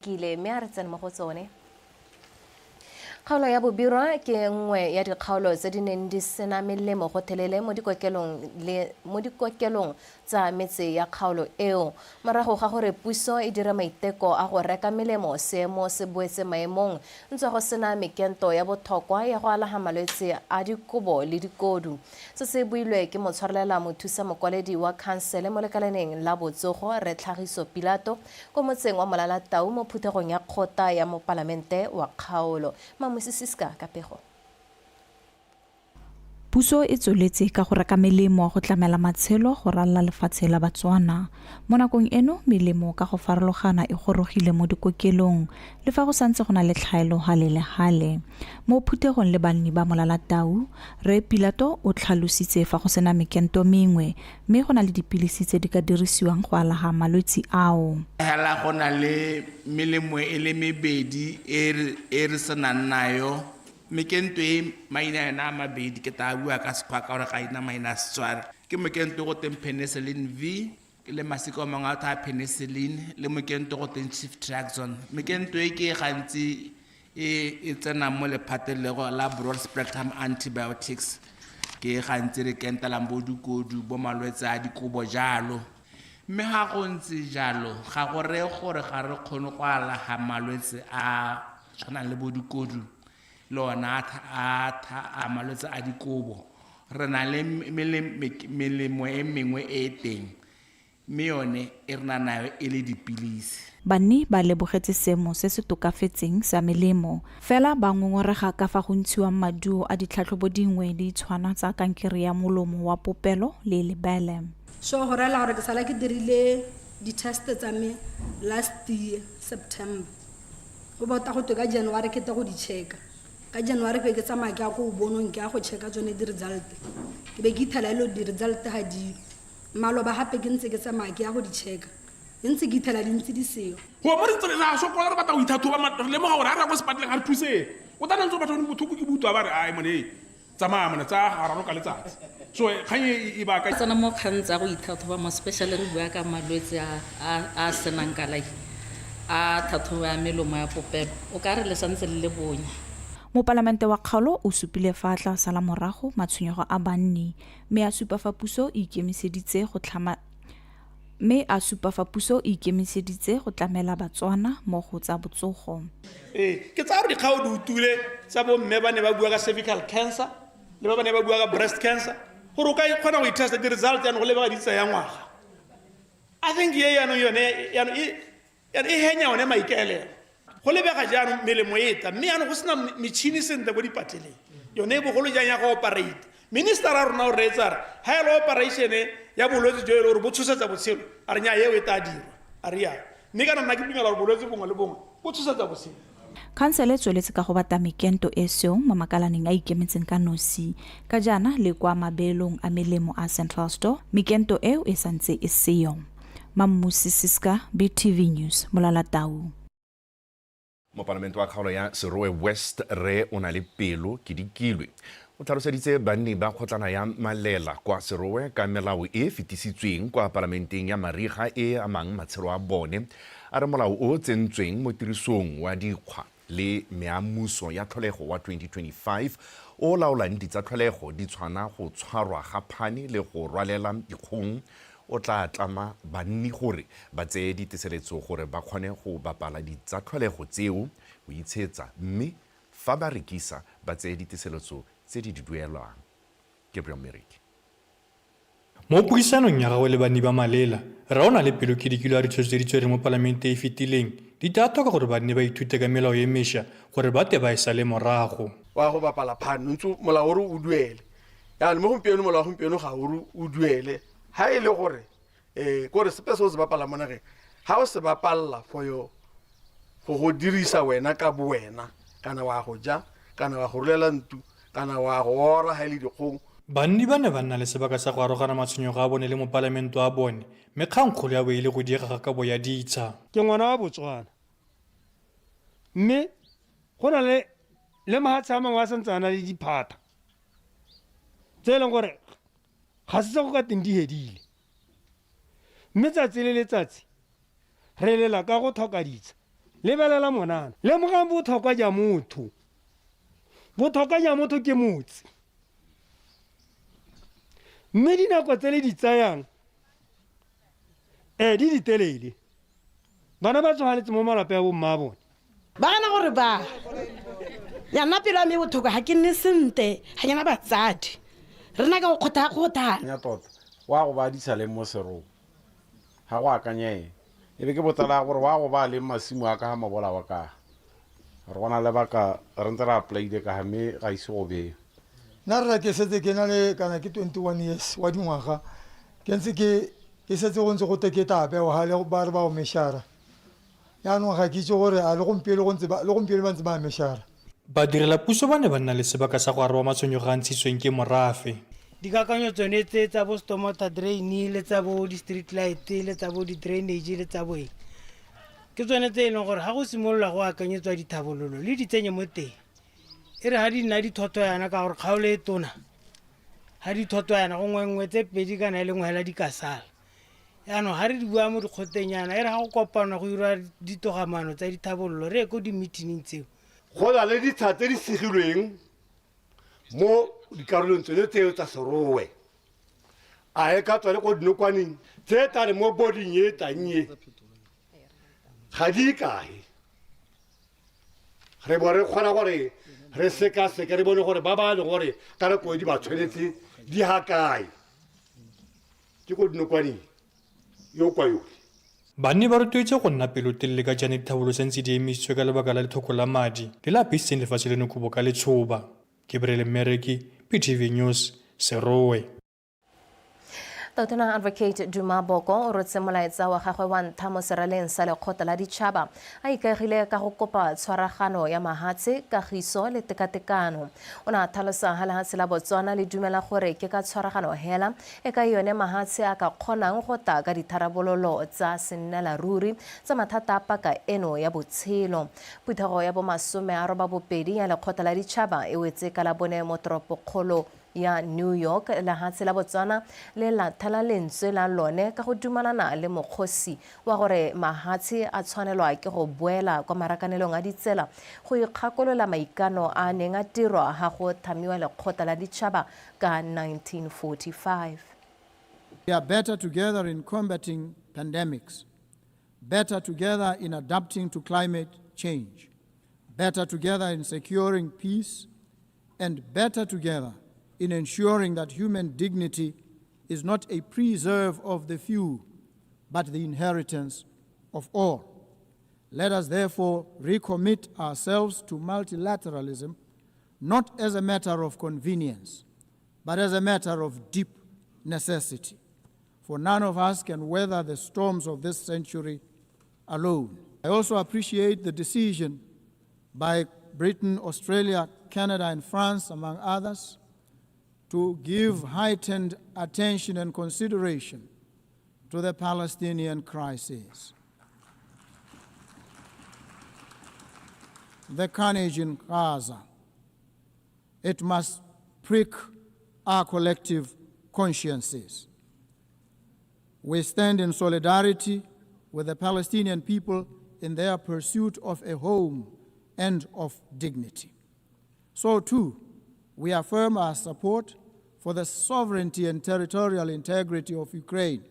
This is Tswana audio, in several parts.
kile mme a re tsene mo go tsone kgaolo ya bobirwa ke nngwe ya dikgaolo tse di neng di sena melemo go thelele mo dikokelong tsa metse ya kgaolo eo morago ga gore puso e dira maiteko a go reka melemo seemo se boetse maemong ntse go sena mekento ya botlhokwa ya go alaga malwetse a dikobo le dikodu se se builwe ke motshwarelela mothusa mokwaledi wa khansele mo lekalaneng la botsogo re tlhagiso Pilato ko motseng wa Molalatau mo phuthegong ya kgota ya mo palamente wa kgaolo Sisiska Kapego. Puso e tsweletse ka go reka melemo go tlamela matshelo go ralla lefatshe la Batswana. Mo nakong eno melemo ka go farologana e gorogile mo dikokelong le fa go santse go na le tlhaelo gale le gale. Mo phuthegong le banni ba Molalatau, Re Pilato o tlhalositse fa go sena mekento mengwe mme go na le dipilisi tse di ka dirisiwang go alaga malwetse ao. Hela go na le melemo e le mebedi e re senang nayo mekento e maina yana a mabedi ke ta bua ka sekgwa ka gore ga ina maina a Setswana ke mekento go teng penicillin V le masiko a mangwe a tha penicillin le mekento go teng ceftriaxone mekento e ke gantsi e tsena mo lephateng le go la broad spectrum antibiotics ke gantsi re kentelang bo dikodu bo malwetse a dikobo jalo mme ga go ntse jalo ga go re gore ga re kgone go alaga malwetse a tshwanang le bo dikodu lona a malwetse a dikobo re na le melemo e mengwe e teng mme yone e rena nayo e le dipilisi. Banni ba lebogetse seemo se se tokafetseng sa melemo fela ba ngongorega ka fa go ntshiwang maduo a ditlhatlhobo dingwe di tshwana tsa kankere ya molomo wa popelo le lebele. So go rela gore ke sala ke dirile di-test tsa me last year September go bota go toka January ke ta go di checka ka January ke tsamaya ke a go bonong ke a go checka tsone di result ke be ke ithela ile di result ha di maloba hape ke ntse ke tsamaya ke a go di checka ntse ke ithela di ntse di seo go mo ntse ra so go re batla go ithathoba le mo ga gore ra go sepatle ga re thuse o tana ntse batho ni bothuku ke butwa ba re ai mone tsamaya mona tsa hararo ka letsatsi so khanye e ba ka tsana mo khantsa go ithathoba mo special re bua ka malwetse a senang kalai a thathoba melomo ya popelo o ka re le santse le bonya. Mo palamente wa kgaolo o supile fa tla sala morago matshwenyego a banni mme a supa fa puso e ikemiseditse go tlamela Batswana mo go tsa botsogo. Ke tsa re dikgao di utule tsa bo mme ba ne ba bua ka cervical cancer le ba ne ba bua ka breast cancer gore o ka ikgona go itesta di result ya no go lebega di tsaya ngwaga. I think ye ya no yone ya e henya one maikaelelo go lebega jaanong melemo e ta mme yana go sena metšhini sentle bo dipateleng yone e bogolo jang ya go operate minister a rona o reetsa re ha e le operation ya bolwetse jo e le gore bo tshosetsa botshelo a re nya eo e ta dirwa a re ya mme ka nna ke dumela gore bolwetse bongwe le bongwe bo tshosetsa botshelo. Khansele tsweletse ka go bata mekento e seong mo makalaneng a ikemetseng ka nosi ka jana le kwa mabelong a melemo a Central Store mekento eo e santse e seyo. Sisiska BTV News Molalatau. Mo parlamento wa kgaolo ya Serowe West re o na le pelo ke dikilwe o tlhaloseditse banni ba kgotlana ya Malela kwa Serowe ka melao e fetisitsweng kwa parlamenteng ya mariga e amang matshelo a bone a re molao o tsentsweng mo tirisong wa dikgwa le meamuso ya tlholego wa 2025 o laolang ditsa tlholego di tshwana go tshwarwa ga phane le go rwalela dikgong o tla tlama banni gore ba tseye ditiseletso gore ba kgone go bapala ditsa tlholego tseo go itshetsa mme fa ba rekisa ba tseye ditiseletso tse di duelwang. Gabriel Meriki. Mo puisanong ya gagwe le banni ba Malela ra ona le pelo ke dikilo a ditshwetso tse di tshwere mo palamente e fetileng di tla tlhoka gore banni ba ithute ka melao e mešwa gore ba te ba e sale morago wa go bapala phano ntse molao gore o duele ya le mo gompieno molao gompieno ga o duele ha e le gore gore sepe se o se bapala mo nageng ha o se bapalla for go dirisa wena ka bo wena kana wa go ja kana wa go rulela ntu kana wa go ora ha ile dikgong. Banni ba ne ba nna le sebaka sa go arogana matshwenyego a bone le mo parlamento a bone mme kgankgolo ya boele go diega ga kabo ya ditsha. Ke ngwana wa Botswana mme go na le mahatshe a mangwe a santse a na le diphata tse e leng gore ga se go ka teng di hedile mme tsatsi le letsatsi re lela ka go tlhoka ditsha lebelela monana lemogang botlhokwa ja motho botlhokwa ja motho ke motse mme dinako tse le di tsayang di ditelele bana ba tshwanetse mo malape ya bomma bone ba gana gore ba ya nna pelo ya me botlhoko ga ke nne sente ga ke na batsadi re na ka go kgotha nya tota wa go ba disa le mo serong ga go akanya e be ke botala gore wa go ba le masimo a ka ga mabola wa ka re bona le baka re ntse re applyile ka me ga ise go be nna re ke setse ke na le kana ke 21 years wa dingwaga ke ntse ke setse go ntse go teketa ape o ha le ba re ba o meshara yaanong ga ke itse gore a le gompieno ba ntse ba meshara badirela puso ba ne ba nna le sebaka sa go araba matshwenyo ga ntshitsweng ke morafe dikakanyo tsone tse tsa bo stormwater drain le tsa bo di-street light le tsa bo di-drainage le tsa boeng ke tsone tse e leng gore ga go simolola go akanyetswa dithabololo le di tsenye mo teng e re ga di nna dithoto yana ka gore kgaolo e tona ga dithoto yana go ngwengwe tse pedi kana e lengwe hela di ka sala yaanong ga re di bua mo dikgotenyana e re ga go kopanwa go dira ditogamano tsa dithabololo re ye ko di-meetinging tseo go na le ditsha tse di segilweng mo dikarolong tsone tseo tsa serowe a e ka tswa le ko dinokwaneng tse tare mo boding e tannye ga di kae re bo re kgona gore re sekaseke re bone gore ba ba le gore ka nako di ba tshwanetse di ha kae ke ko dinokwaneng yo kwa yone banne ba rotloetse go nna pelotelele ka jane dithabolo se ntse di emisitswe ka lebaka la lethoko la madi le la pisitseng lefatshe leno kobo ka letshoba ke brele mmereki PTV News Serowe Totona Advocate Duma Boko o rotse molaetsa wa gagwe wa ntlha mo seraleng sa lekgotla la ditšhaba a ikaegile ka go kopa tshwaragano ya mahatshe kagiso le tekatekano o na tlhalosa ga lehatshe la Botswana le dumela gore ke ka tshwaragano hela e ka yone mahatshe a ka kgonang go ta ka ditharabololo tsa sennelaruri tsa mathata a paka eno ya botshelo phuthego ya bo 82 ya lekgotla la ditšhaba e wetse ka la bone mo toropokgolo ya New York lehatshe la Botswana le la thala lentswe la lone ka go dumalana le mokgosi wa gore mahatshe a tshwanelwa ke go boela kwa marakanelong a ditsela go ikgakolola maikano a neng a dirwa ga go thamiwa lekgotla la ditšhaba ka 1945. We are better together in combating pandemics, better together in adapting to climate change, better together in securing peace, and better together in ensuring that human dignity is not a preserve of the few, but the inheritance of all. Let us therefore recommit ourselves to multilateralism, not as a matter of convenience, but as a matter of deep necessity. For none of us can weather the storms of this century alone. I also appreciate the decision by Britain, Australia, Canada, and France, among others, to give heightened attention and consideration to the Palestinian crisis. The carnage in Gaza, it must prick our collective consciences. We stand in solidarity with the Palestinian people in their pursuit of a home and of dignity. So too, we affirm our support for the sovereignty and territorial integrity of Ukraine.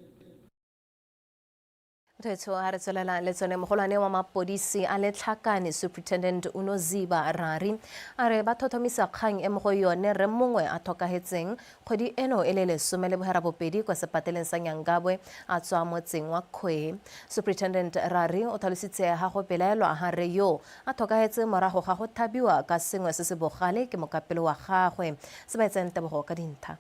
Mogolwane wa mapodisi a letlhakane Superintendent Unoziba Rari a re ba thothomisa kgang e mo go yone re mongwe a thokagetseng kgwedi eno e le 12 kwa sepateleng sa Nyangabwe a tswa motseng wa Khwe. Superintendent Rari o tlhalositse ga go belaelwa ga re yo a thokagetse morago ga go thabiwa ka sengwe se se bogale ke mokapelo wa gagwe se ba etseng tebogo ka dintha.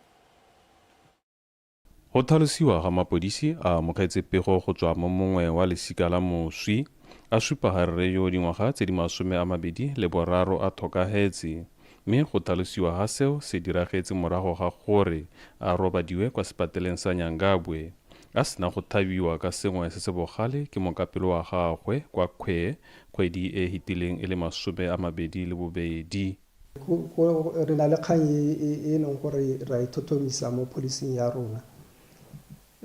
Go thalosiwa ga mapodisi a mokaetsepego go tswa mo mongwe wa lesika la moswi a supa ga re yo dingwaga tse di 23 a thokagetse mme go thalosiwa ga seo se diragetse morago ga gore a robadiwe kwa sepateleng sa Nyangabwe a sena go thabiwa ka sengwe se se bogale ke mokapelo wa gagwe kwa Khwe kgwedi e hitileng e le 22. Re na le kgang e leng gore ra ithothomisa mo policing ya rona.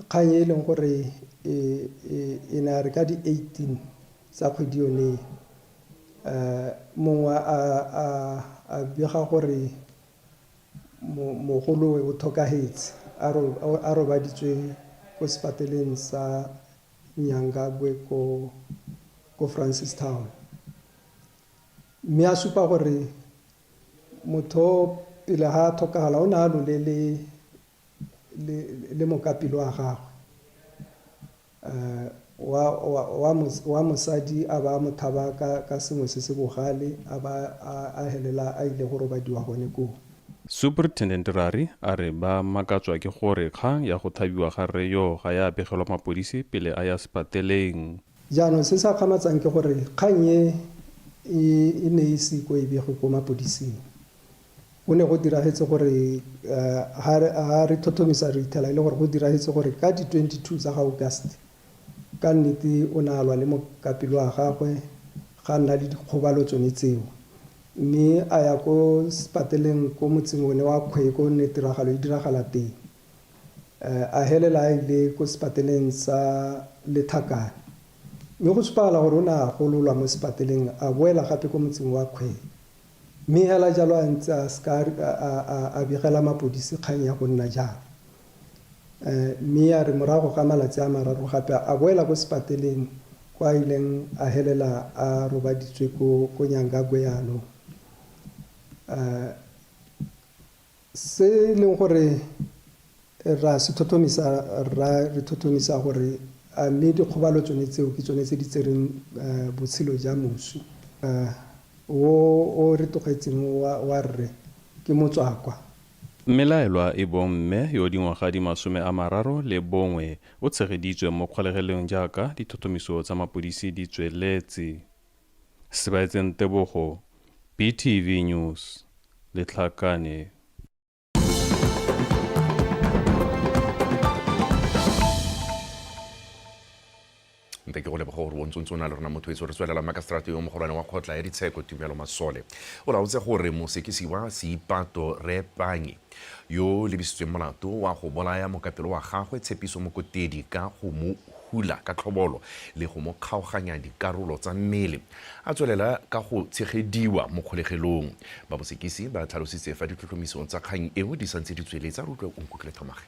Kgang e leng gore e na re ka di 18 tsa kgwedi yone mongwe a bega gore mogolo o tlhokagetse a robaditswe ko sepateleng sa Nyangagwe ko Francistown, mme a supa gore motho pele ga a tlhokagala o ne a lole le mokapelo wa gagwe wa mosadi a ba mothaba ka sengwe se se bogale a ba a helela a ile go robadiwa gone koo. Superintendent Rari a re ba makatswa ke gore kgang ya go thabiwa ga rre yo ga ya begelwa mapodisi pele a ya sepateleng. Jaanong se sa kgamatsang ke gore kgang e ne e siko e bege ko mapodising. Go ne go diragetse gore ha re thothomisa re ithela ile gore go diragetse gore ka di 22 tsa August ka nnete o ne a lwa le mokapelo wa gagwe ga nna le dikgobalo tsone tseo, mme a ya ko sepateleng ko motseng one wa Kgwe ko ne tiragalo e diragala teng. A helela a ile ko sepateleng sa Lethakane, mme go supagala gore o ne a gololwa mo sepateleng a boela gape ko motseng wa Kgwe, mme hela jalo a ntse a begela mapodisi kgang ya go nna jalo. Mme a re morago ga malatsi a mararo gape a boela ko sepateleng kwa ileng a helela a robaditswe ko Nyangagwe yalo. Se leng gore re thothomisa gore a mme dikgobalo tsone tseo ke tsone tse di tsereng botshelo ja moswi o re tlogetseng wa rre ke motswakwa. Mmelaelwa e bong mme yo dingwaga di 31 o tshegeditswe mo kgolegelong jaaka dithothomiso tsa mapodisi di tsweletse. Sebaetseng Tebogo, BTV News, Letlhakane. Nte ke go leboga gore o ntse o na le rona motho etso re tswelela makaseterata yo mogolwane wa kgotla ya ditsheko Tumelo Masole o laotse gore mosekisi wa Seipato Repanye yo lebisitsweng molato wa go bolaya mokapelo wa gagwe Tshepiso Mokotedi ka go mo hula ka tlhobolo le go mo kgaoganya dikarolo tsa mmele a tswelela ka go tshegediwa mo kgolegelong. Ba mosekisi ba tlhalositse fa ditlhotlhomiso tsa kgang eo di santse di tsweletsa. Re utlwe Nkutlwe Thomage.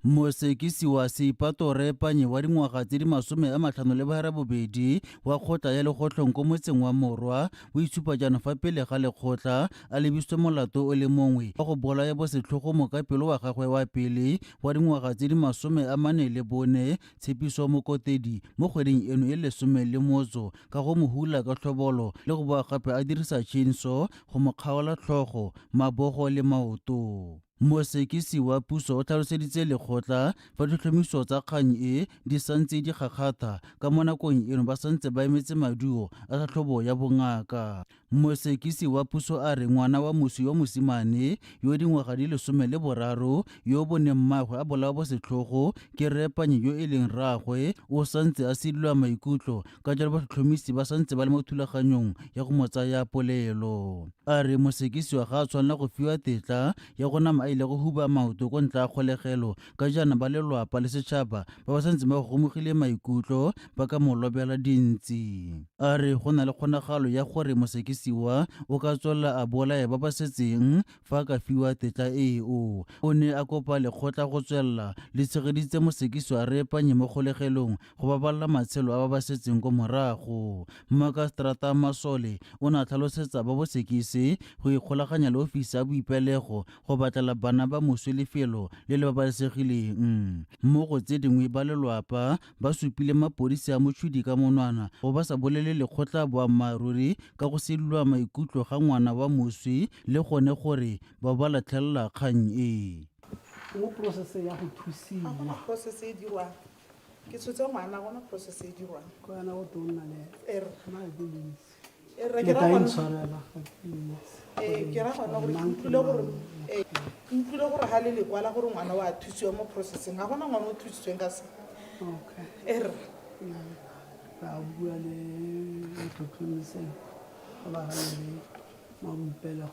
Mosekisi wa Seipato Repanye wa dingwaga tse di 52 wa kgotla ya lekgotlong ko motseng wa Morwa o itshupa jaana fa pele ga lekgotla a lebisitswe molato o le mongwe wa go bolaya bosetlhogo mokapelo wa gagwe wa pele wa dingwaga tse di 44 Tshepiso Mokotedi mo kgweding eno e 11 ka go mo hula ka tlhobolo le go boa gape a dirisa chainsaw go mo kgaola tlhogo, mabogo le maoto. Mosekisi wa puso o tlhaloseditse lekgotla fa ditlhomiso tsa kgang e di santse di gagata ka mo nakong eno ba santse ba emetse maduo a tlhatlhobo ya bongaka. Mosekisi wa puso a re ngwana wa moswi wa mosimane yo dingwaga di 13 yo boneng mmaagwe a bolawa bosetlhogo ke Repanye yo e leng rraagwe o santse a sedilwa maikutlo ka jalo batlhotlhomisi ba santse ba le mo thulaganyong ya go mo tsaya polelo. A re mosekisi wa ga a tshwanela go fiwa tetla ya go nama a ile go huba maoto ko ntla kgolegelo ka jaana ba lelwapa le setšhaba ba ba santse ba gomogile maikutlo ba ka mo lobela dintsi. A re go na le kgonagalo ya gore mosekisi wa o ka tswelela a bolaya ba ba setseng fa a ka fiwa tetla eo. O ne a kopa lekgotla go tswelela le tshegeditse mosekisi wa Repanye mo kgolegelong go babalela matshelo a ba ba setseng ko morago. Makaseterata Masole o ne a tlhalosetsa ba bosekisi go ikgolaganya le ofisi ya boipelego go batlela bana ba moswi lefelo le le babalesegileng. Mo go tse dingwe ba lelwapa ba supile mapodisi a motšhudi ka monwana go ba sa bolele lekgotla boammaaruri ka go sedilwa maikutlo ga ngwana wa moswi le gone gore ba ba latlhelela kgang e. Mo process ya go thusiwa. Process e dirwang. Ke tshotse ngwana gona process e dirwang. Ko yana go tonna le. Ma di ntsi. Ke ra gona gore ntlile gore ga le le kwala gore ngwana wa thusiwa mo processing ga gona ngwana o thusitsweng ka se. Okay. Ra bua le tlhotlhomiseng ba ga le mabumpelo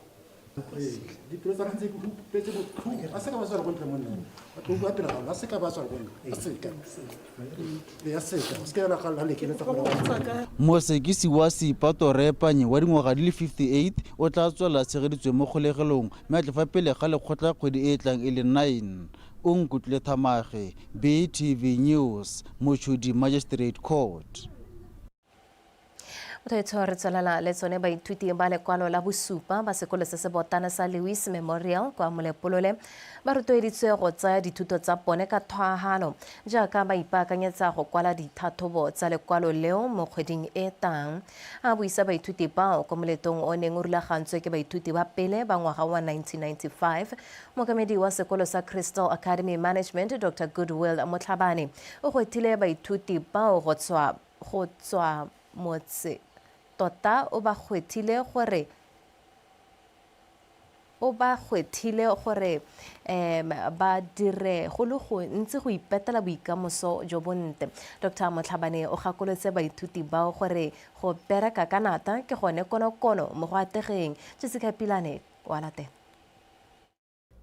ditulo tsa ntse go petse botlhoko a se ka ba tswala go ntle monna batho ba tira ga se ka ba tswala go ntle a se ka ya se ka se ka la ga le ke le tsa go mosekisi wa Seipatorepa wa dingwaga di le 58 o tla tswela tshegeditswe mo kgolegelong mme a tlefa pele ga lekgotla kgwedi e tlang e le 9 o nkutlwe Thamage BTV News Mochudi Magistrate Court. re tswelela le tsone baithuti ba lekwalo la bosupa ba sekolo se se botana sa Lewis Memorial kwa Molepolole ba rotloeditswe go tsaya dithuto tsa bone ka thwagalo jaaka ba ipaakanyetsa go kwala dithathobo tsa lekwalo leo mo kgweding e tang a buisa baithuti bao ko moletong o neng o rulagantswe ke baithuti ba pele ba ngwaga wa 1995 mokamedi wa sekolo sa Crystal Academy Management Dr. Goodwill Motlhabane o gwethile baithuti bao go tswa motse tota o ba gwethile gore ba dire go le go ntse go ipetela boikamoso jo bontle. Dr. Motlhabane o gakolotse baithuti bao gore go bereka ka nata ke gone konokono mo go ategeng. Jessica Pilane wa latela.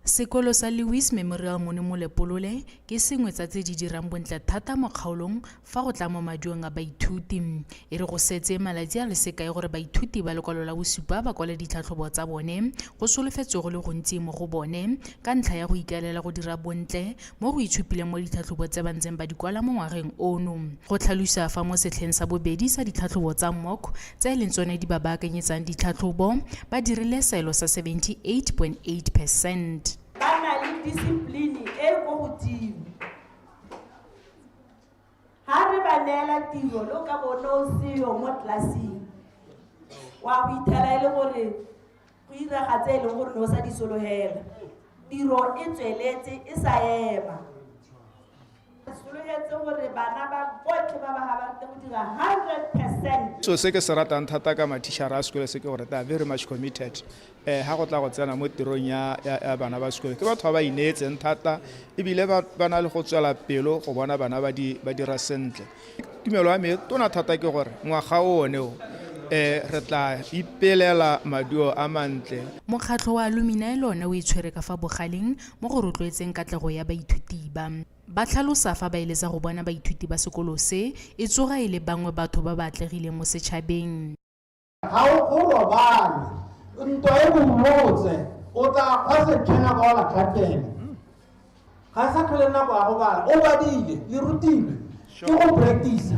Sekolo sa Lewis Memorial mo Molepolole ke sengwe tsa tse di dirang bontle thata mo kgaolong fa go tla mo maduong a baithuti e re go setse malatsi a le sekae gore baithuti ba lekwalo la bosupa ba kwala ditlhatlhobo tsa bone go solofetswe go le gontsi mo go bone ka ntlha ya go ikaelela go dira bontle mo go itshupileng mo ditlhatlhobo tse ba ntseng ba di kwala mo ngwageng ono go tlhalosa fa mo setlheng sa bobedi sa ditlhatlhobo tsa mock tse e leng tsone di ba baakanyetsang ditlhatlhobo ba dirile selo sa 78.8%. ba na le discipline e go godimo ha re ba neela tiro lo ka bona o seo mo tlelaseng wa go ithela e le gore go iragatse e leng gore no sa di solohela tiro e tsweletse e sa ema solohetse gore bana ba botlhe ba ba ha ba rate go dira 100%. So se ke se ratang thata ka matishara a sekolo se ke gore they are very much committed ha go tla go tsena mo tirong ya bana ba sekolo ke batho ba ba inetseng thata ebile ba na le go tswela pelo go bona bana ba dira sentle. Tumelo ya me tona thata ke gore ngwaga one o re tla ipelela maduo a mantle. Mokgatlho wa Alumni lona o itshwere ka fa bogaleng mo go rotloetseng katlego ya baithuti ba tlhalosa fa ba eletsa go bona baithuti ba sekolo se e tsoga e le bangwe batho ba batlegile mo setšhabeng. Ga o go robane ntwa e bommotse o tla kgwa setlhena ba la tlhatene ga sa tlhole nako ya go bala o badile le rutile ke go practice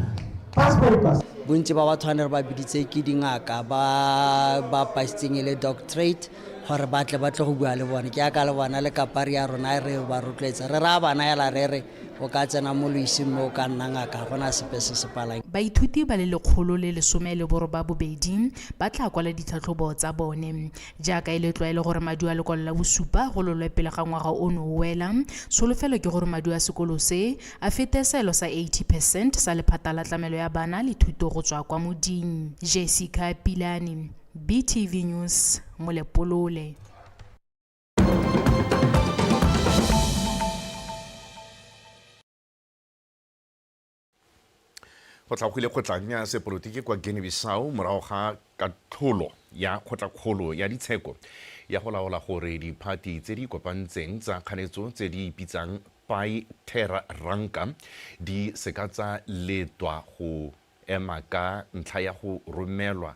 past papers. Bontsi ba batho ne re ba biditse ke dingaka ba pasitseng le doctorate gore ba tle go bua le bone ke aka le bona le kapari ya rona re ba rotloetsa re ra bana ya la re o ka tsena mo loising mo ka nna ngaka gona sepe se se palang. Baithuti ba le 112 ba tla kwala ditlhatlhobo tsa bone jaaka e le tlwaelo gore maduo a lekwalo la bosupa go lolwe pele ga ngwaga ono o wela solofelo ke gore maduo a sekolo se a fete selo sa 80% sa lephata la tlamelo ya bana le thuto go tswa kwa moding. Jessica Pilani BTV News Molepolole. go tlhagile kgotlang ya sepolotiki kwa Guinea-Bissau morago ga katlholo ya kgotlakgolo ya ditsheko ya go laola gore diphati tse di kopantseng tsa kganetso tse di ipitsang Pai Terra Ranka di seka tsa letwa go ema ka ntlha ya go romelwa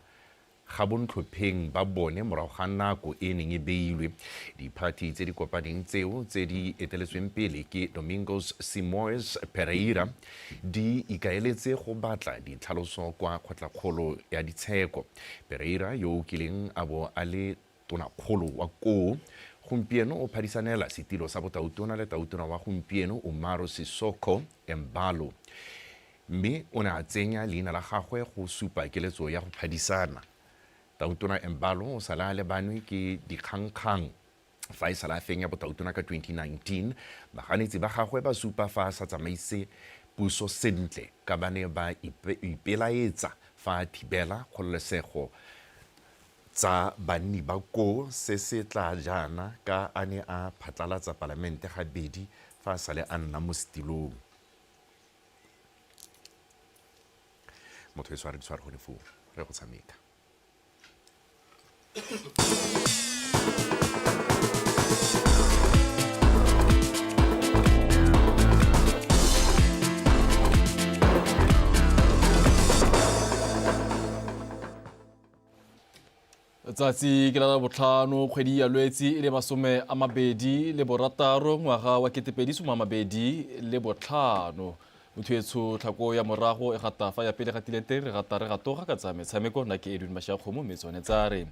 ga bontlhopheng ba bone morago ga nako e neng e beilwe. Diphati tse di kopaneng tseo tse di eteletsweng pele ke Domingos Simoes Pereira di ikaeletse go batla ditlhaloso kwa kgotlakgolo ya ditsheko. Pereira yo o kileng a bo a le tonakgolo wa koo gompieno o phadisanela setilo sa botautona le tautona wa gompieno Omaro Sisoko Embalo mme o ne a tsenya leina la gagwe go supa keletso ya go phadisana. Tautona Embalo o sala a lebanwe ke dikgangkgang fa e sala a fenya botautona ka 2019 baganetsi ba gagwe ba supa fa a sa tsamaise puso sentle ka ba ne ba ipelaetsa fa a thibela kgololesego tsa banni ba koo se se tla jaana ka a ne a phatlalatsa palamente gabedi fa a sale a nna mo setilong. Motho e sware di sware gone foo re go tshameka. Tsatsi ke la botlhano kgwedi ya Lwetse e le 2026 ngwaga wa 2025 mothuetsho tlhako ya morago e gata fa ya pele gatile teng re gata re gatoga ka tsa metshameko nna ke Edwin Mashakgomo mme tsone tsare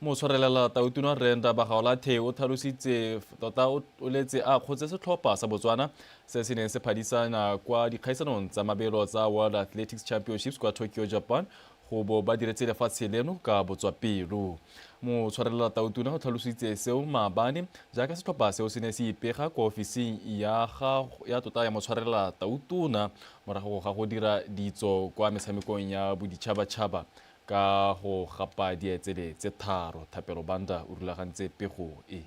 mo tshwarelela Tautuna Renda Bagaolathe o tlhalositse tota o letse a kgotse setlhopha sa Botswana se se neng se phadisana kwa dikgaisanong tsa mabelo tsa World Athletics Championships kwa Tokyo, Japan go bo ba diretse lefatshe leno ka botswapelo. Mo tshwarelela Tautuna o tlhalositse seo maabane jaaka setlhopha seo se ne se ipega kwa ofising ya tota ya motshwarelela Tautuna morago ga go dira ditso kwa metshamekong ya boditšhabatšhaba ka go gapa dietsele tse tharo. Thapelo Banda o rulagantse pego e.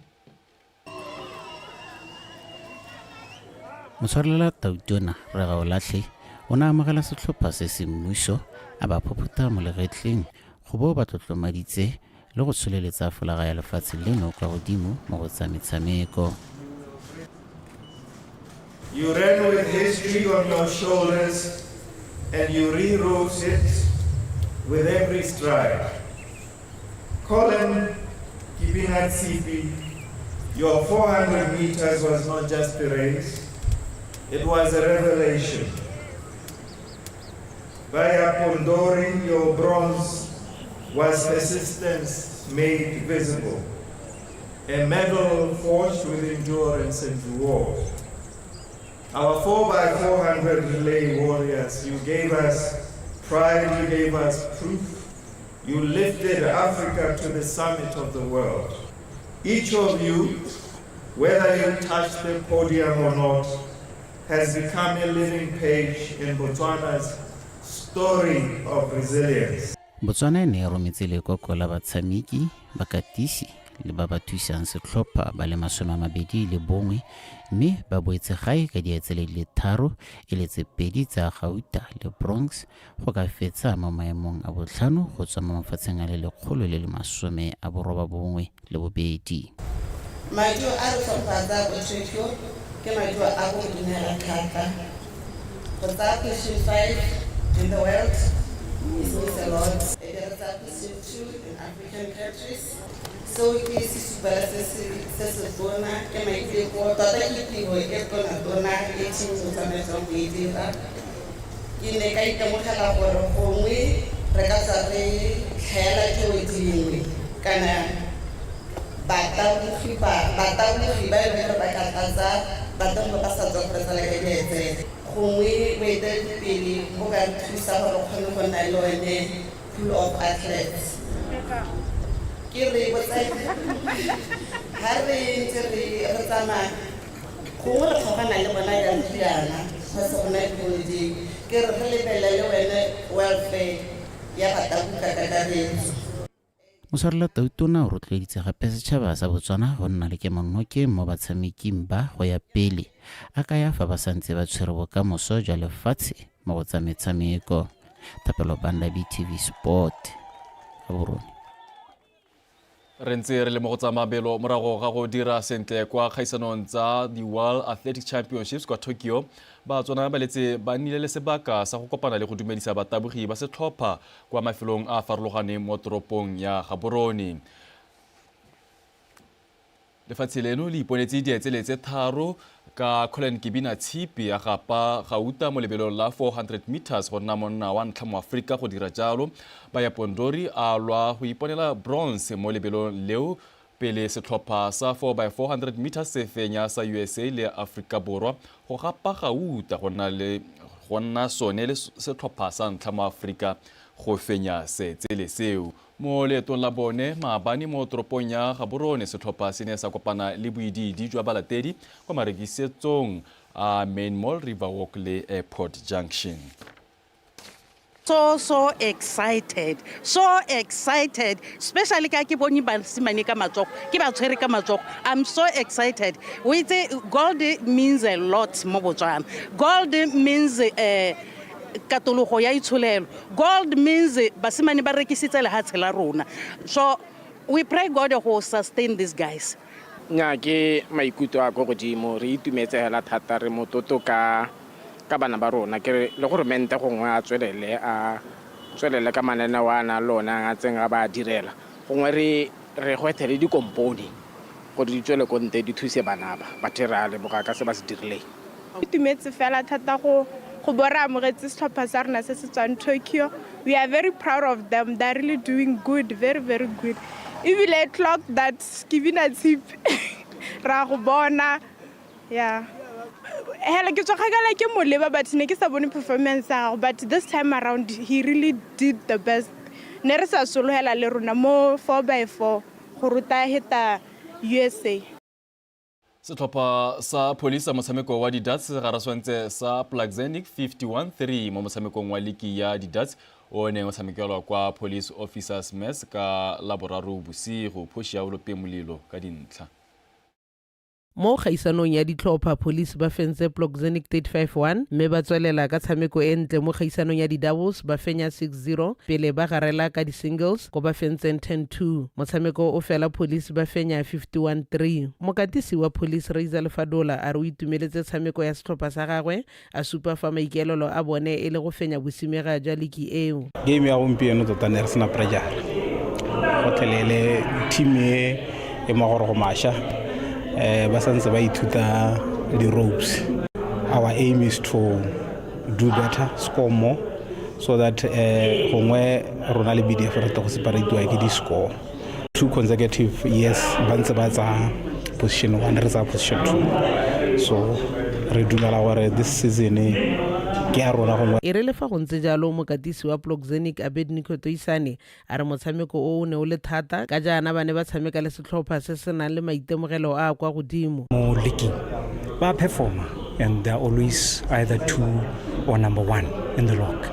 Motshwarelela Tautuna Bagaolathe o ne a amogela setlhopha se se mmuso a ba phophuta mo legetleng go bo ba tlotlomaditse le go tsholeletsa folaga ya lefatshe leno ka godimo mo go tsa metshameko. You ran with history on your shoulders and you rewrote it with every stride. Colin Kibina Tsipi, your 400 meters was not just a race, it was a revelation. Via Pondori, your bronze was persistence made visible, a medal forged with endurance and reward. Our 4x400 relay warriors, you gave us pride, you gave us proof, you lifted Africa to the summit of the world. Each of you, whether you touched the podium or not, has become a living page in Botswana's story of resilience. Botswana e ne e rometse lekoko la batshameki bakatisi le ba ba thusang setlhopha ba le 21 mme ba boetse gae ka dietsele le tharo e le tse pedi tsa Gauta le Bronx go ka fetsa mo maemong a botlhano go tswa mo mafatsheng a le 192. Madio a re tlhophatsa go Tokyo ke madio a go dumela thata. Go tsa position 5 in the world is means a lot. It is a position 2 in African countries. So ke sesupela se se tona ke maiteko tota ke tiro e tona e team go tsamaisa go e dira. Ke ne ka itemogela gore gongwe re ka tsa re tlhaela ke o dingwe kana bataogi ba e leng ba ka tlatsa batho ba sa tswa gore tsala e etse gongwe boeteledipele bo ka thusa gore o kgone go nna le one pool of athletes. Ke re botsai ha re ntse re tsamaya gongwe re tlhogana le bona ya ntlhiana ga se gona dipolitiki ke re re lebelele wene welfare ya batabuka ka karetso. Motshwarelela Tautuna o rotloeditse gape setšhaba sa Botswana go nna le kemonokeng mo batshameking ba go ya pele a ka ya fa ba santse ba tshwere bokamoso jwa lefatshe mo go tsa metshameko. Thapelo Banda, BTV Sport, Gaborone. Re ntse re le mo go tsa mabelo morago ga go dira sentle kwa kgaisanong tsa the World Athletics Championships kwa Tokyo, Batswana ba letse ba nnile le sebaka sa go kopana le go dumedisa batabogi ba setlhopha kwa mafelong a farologaneng mo toropong ya Gaborone. Lefatshe leno le iponetse dietsele tse tharo ka Colin Kibina Tsipi a gapa Gauta mo lebelong la 400 meters go nna monna wa ntlha mo Afrika go dira jalo. Baya Pondori a lwa go iponela bronze mo lebelong leo pele setlhopha sa 4x400 meters se fenya sa USA le Afrika Borwa go gapa Gauta go nna sone le setlhopha sa ntlha mo Afrika go fenya setsele seo. Mo leetong la bone maabane mo toropong ya Gaborone setlhopha se ne sa kopana le boididi jwa balatedi kwa marekisetsong a Main Mall, Riverwalk le Airport Junction. So excited, especially ka ke bone basimane ka matsogo ke ba tshwere ka matsogo. I'm so excited. Gold means a lot mo Botswana. Gold means katologo ya itsholelo. Gold means basimane ba rekisitse lehatshe la rona. So we pray God who sustain these guys. nya ke maikutlo a go godimo re itumetse hela thata re mototo ka bana ba rona ke le gore mente gongwe a tswelele ka manene wa na lona a tsenga ba direla gongwe re go etele di komponi go di tswele konte di thuse bana ba tirale boka ka se ba se dirile itumetse fela thata go bora amogetse setlhopha sa rona se se tswang Tokyo. We are very proud of them. They're really doing good, very, very good. Even a clock that's giving a tip. Rahubona, yeah. Hela ke tsogakala ke moleba but ne ke sa bone performance but this time around he really did the best. Ne re sa solohela le rona mo 4x4 go ruta heta USA. Setlhopha sa police motshameko wa di-darts ga raswantse sa Plugzenic 51-3 mo motshamekong wa liki ya di-darts o ne o tshamekelwa kwa police officers mess ka laboraro bosigo phoši ya olope molilo ka dintlha. Mo khaisanong ya ditlhopha police ba fentse Plugzenic 35-1 mme ba tswelela ka tshameko e ntle mo khaisanong ya di-doubles ba fenya 6-0 pele ba garela ka di-singles ko ba fentseng 10-2 motshameko o fela police ba fenya 51-3 mokatisi wa police Raiza Lefadola a re o itumeletse tshameko ya setlhopha sa gagwe a supa fa maikelelo a bone e le go fenya bosimega jwa liki eo. Game ya gompieno tota ne re sena pressure go tlelele team e magoro go masha ba santse ba ithuta the ropes. Our aim is to do better, score more, so that gongwe rona le BDF re go separate ke di score 2 consecutive years ba ntse ba tsa position 1 re tsa position 2, so re dumela gore this season ke a rona gongwe e re le fa go ntse jalo mokatisi wa Plugzenic Abednego Toisane a re motshameko o ne o le thata ka jaana ba ne ba tshameka le setlhopha se se nang le maitemogelo a kwa godimo mo league ba performer and they're always either 2 or number 1 in the log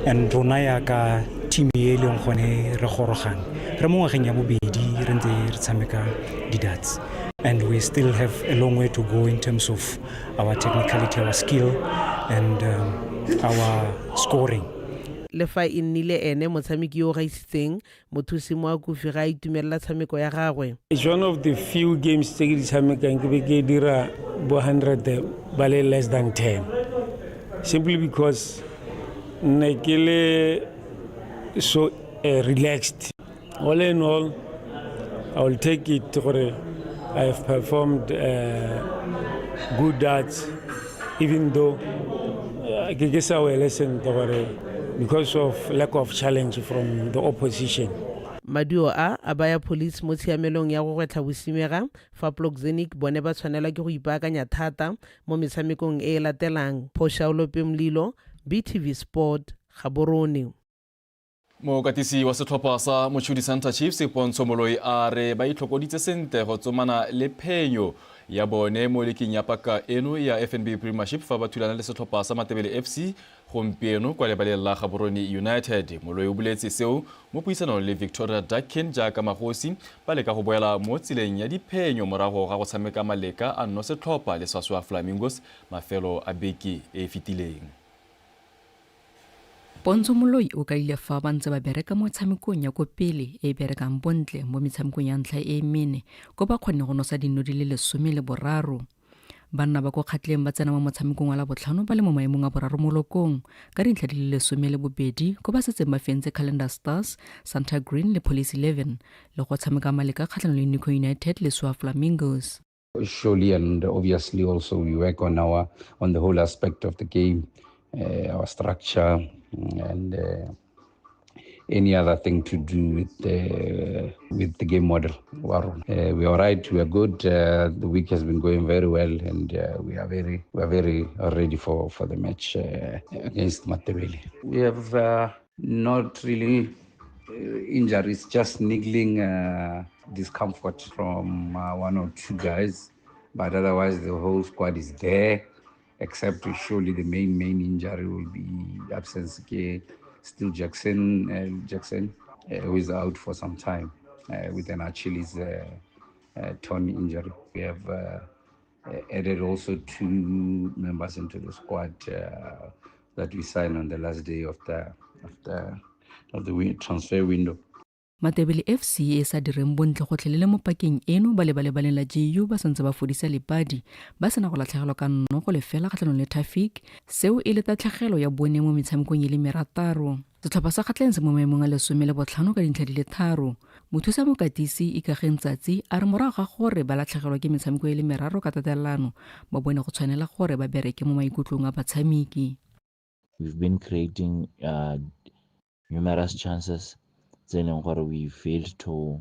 and rona ya ka team e leng gone re gorogang re mo ngwageng ya bobedi re ntse re tshameka di-darts and we still have a long way to go in terms of our technicality, our skill and our scoring. Le fa e nnile ene motshameki yo ga isitseng mothusi mo a kufi ga itumelela tshameko ya gagwe. It's one of the few games tse ke di tshamekang ke be ke dira bo 100 ba le less than 10 simply because ne ke le so relaxed. All in all, I will take it gore I have performed good darts, even though I guess our lesson because of lack of challenge from the opposition. Maduo a baya police mo tshiamelong ya go gwetla bosimega fa Plugzenic bone ba tshwanela ke go ipaakanya thata mo metshamekong e latelang. Phosha Olope Mlilo, BTV Sport, Gaborone. Mokatisi wa setlhopha sa Mochudi Center Chiefs Pontsho Moloi a re ba itlhokoditse sente go tsomana le phenyo ya bone mo leking ya paka eno ya FNB Premiership fa ba thulana le setlhopha sa Matebele FC gompieno kwa lebaleng la Gaborone United. Moloi o boletse seo mo puisanong le Victoria Dakin jaaka magosi ba leka go boela mo tseleng ya diphenyo morago ga go tshameka maleka a nno setlhopha le Saswa Flamingos mafelo a beke e fitileng. Pontsho Moloi o ka ile fa ba ntse ba bereka mo tshamekong ya ko pele e berekang bontle mo metshamekong ya ntlha e mene go ba kgone go nosa dino di le 13. Banna ba go kgatleng ba tsena mo motshamekong wa la botlhano ba le mo maemong a boraro mo lokong ka dintlha di le 12 go ba setse ba fentse Calendar Stars, Santa Green le Police 11 le go tshameka maleka kgatlhanong le Nico United le Swa Flamingos. Surely and obviously also we work on the whole aspect of the game, our structure and any other thing to do with the game model. We are right. We are good. The week has been going very well, and we are very ready for the match against Matebele. We have not really injuries, just niggling discomfort from 1 or 2 guys, but otherwise the whole squad is there. Except surely the main injury will be absence. Still Jackson, who is out for some time with an Achilles torn injury. We have added also 2 members into the squad that we signed on the last day of the transfer window. Matebele FC e sa direng bontle go tlhelele mo pakeng eno ba lebaleng la JU ba santse ba fodisa lepadi ba sena go latlhegelwa ka nnogo lefela kgatlhanong le Traffic seo e le tatlhegelo ya bone mo metshamekong e le merataro. Setlhopha sa Kgatlhense mo maemong a 15 ka dintlha di le 3. Mothusa mokatisi Ikageng Tsatsi a re morago ga gore ba latlhegelwa ke metshameko e le meraro ka tatelano ba bone go tshwanela gore ba bereke mo maikutlong a batshameki. We've been creating numerous chances then we failed to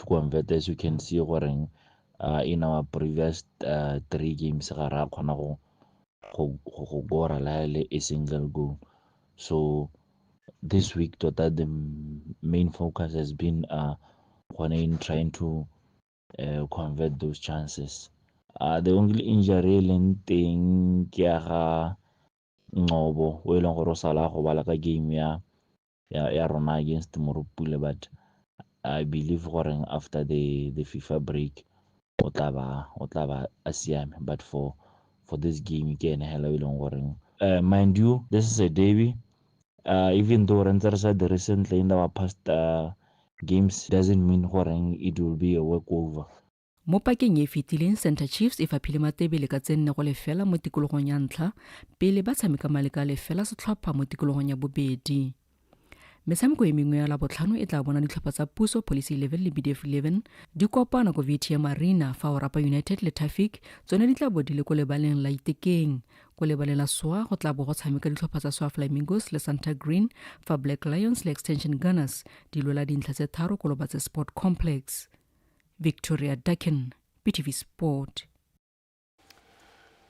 convert, as you can see in our previous 3 games ga ra khona go gora la a single goal. So this week the main focus has been in trying to convert those chances. The only injury thing ke ga Ngobo o ileng gore o sala go bala ka game ya rona against Morupule, but I believe gore after the FIFA break o tla ba a siame, but for this game ke ene hela ileng gore mind you, this is a derby. Even though Renters recently in our past games doesn't mean gore it will be a walkover. Mo pakeng e fetileng Center Chiefs e faphile Matebele ka tsenne go lefela mo tikologong ya ntlha pele ba tshameka maleka lefela setlhopha mo tikologong ya bobedi. Metshameko e mengwe ya la botlhano e tla bona ditlhopha tsa Puso, Police 11 le BDF 11 di kopana ko VTM Arena fa Orapa United le Traffic tsone di tla bo di le ko lebaleng la Itekeng. Ko lebaleng la Soa go tla bo go tshameka ditlhopha tsa Soa Flamingos le Santa Green fa Black Lions le Extension Gunners di lwela dintlha tse 3 ko Lobatse Sport Complex. Victoria Dakin, BTV Sport.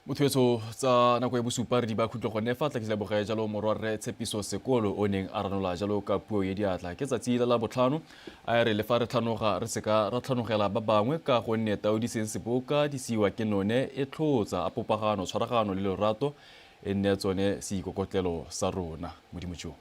Mothuetso tsa nako ya bosupa re di ba khutlo go nefa tla ke leboga jalo morwarre Tshepiso Sekolo o neng a ranola jalo ka puo ye diatla ke tsatsi la botlhano a re le fa re tlhanoga re seka ra tlhanogela ba bangwe ka go nne Taudi Seboka di siwa ke none e tlhotsa a popagano tshwaragano le lorato e nne tsone se ikokotlelo sa rona modimo jo.